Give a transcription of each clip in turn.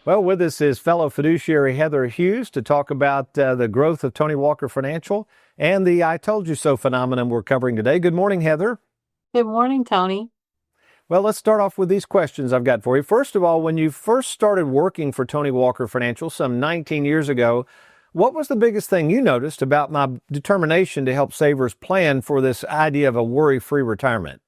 Well, with us is fellow fiduciary Heather Hughes to talk about the growth of Tony Walker Financial and the I told you so phenomenon we're covering today. Good morning, Heather. Good morning, Tony. Well, let's start off with these questions I've got for you. First of all, when you first started working for Tony Walker Financial some 19 years ago, what was the biggest thing you noticed about my determination to help savers plan for this idea of a worry-free retirement?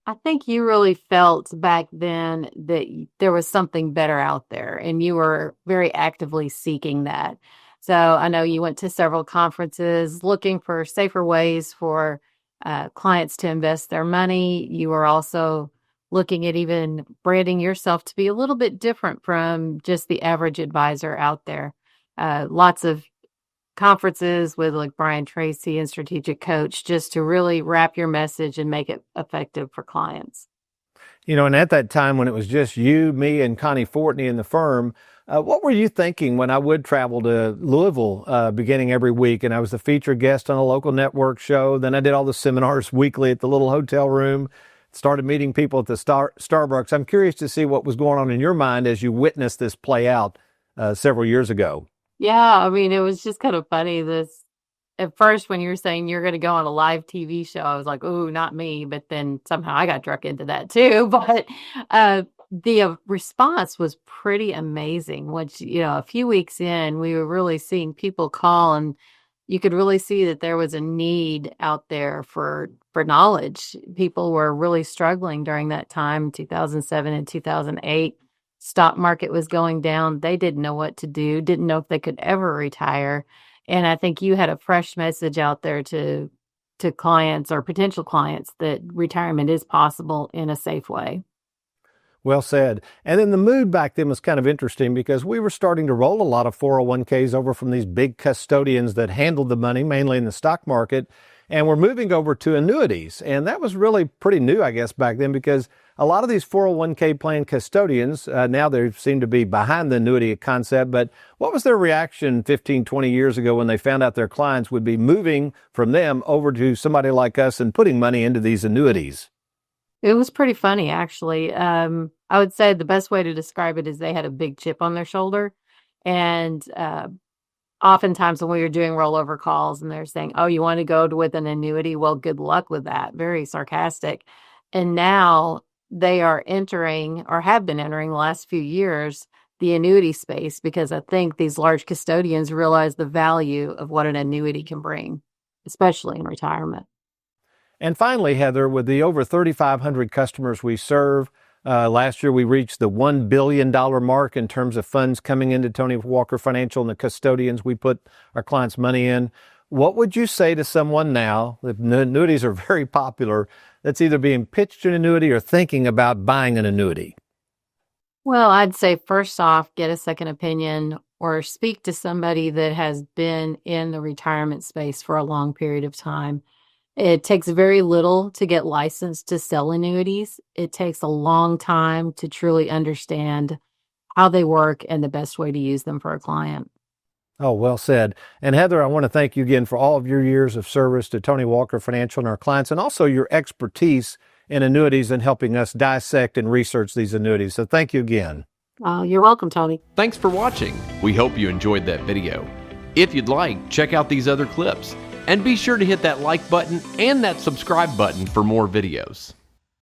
I think you really felt back then that there was something better out there, and you were very actively seeking that. So I know you went to several conferences looking for safer ways for clients to invest their money. You were also looking at even branding yourself to be a little bit different from just the average advisor out there. Lots of conferences with like Brian Tracy and Strategic Coach just to really wrap your message and make it effective for clients. You know, and at that time when it was just you, me, and Connie Fortney in the firm, what were you thinking when I would travel to Louisville beginning every week and I was the featured guest on a local network show? Then I did all the seminars weekly at the little hotel room, started meeting people at the Starbucks. I'm curious to see what was going on in your mind as you witnessed this play out several years ago. Yeah, I mean, it was just kind of funny. At first, when you were saying you're going to go on a live TV show, I was like, "Ooh, not me!" But then somehow I got dragged into that too. But the response was pretty amazing. Which a few weeks in, we were really seeing people call, and you could really see that there was a need out there for knowledge. People were really struggling during that time, 2007 and 2008. Stock market was going down. They didn't know what to do, didn't know if they could ever retire. And I think you had a fresh message out there to clients or potential clients that retirement is possible in a safe way. Well said. And then the mood back then was kind of interesting because we were starting to roll a lot of 401ks over from these big custodians that handled the money, mainly in the stock market, and we're moving over to annuities. And that was really pretty new, I guess, back then because a lot of these 401k plan custodians, now they seem to be behind the annuity concept, but what was their reaction 15, 20 years ago when they found out their clients would be moving from them over to somebody like us and putting money into these annuities? It was pretty funny, actually. I would say the best way to describe it is they had a big chip on their shoulder. And oftentimes when we were doing rollover calls and they're saying, "Oh, you want to go with an annuity? Well, good luck with that." Very sarcastic. And now they are entering or have been entering the last few years the annuity space because I think these large custodians realize the value of what an annuity can bring, especially in retirement. And finally, Heather, with the over 3,500 customers we serve, last year we reached the $1 billion mark in terms of funds coming into Tony Walker Financial and the custodians we put our clients' money in. What would you say to someone now, that annuities are very popular, that's either being pitched an annuity or thinking about buying an annuity? Well, I'd say first off, get a second opinion or speak to somebody that has been in the retirement space for a long period of time. It takes very little to get licensed to sell annuities. It takes a long time to truly understand how they work and the best way to use them for a client. Oh, well said. And Heather, I want to thank you again for all of your years of service to Tony Walker Financial and our clients, and also your expertise in annuities and helping us dissect and research these annuities. So thank you again. You're welcome, Tony. Thanks for watching. We hope you enjoyed that video. If you'd like, check out these other clips. And be sure to hit that like button and that subscribe button for more videos.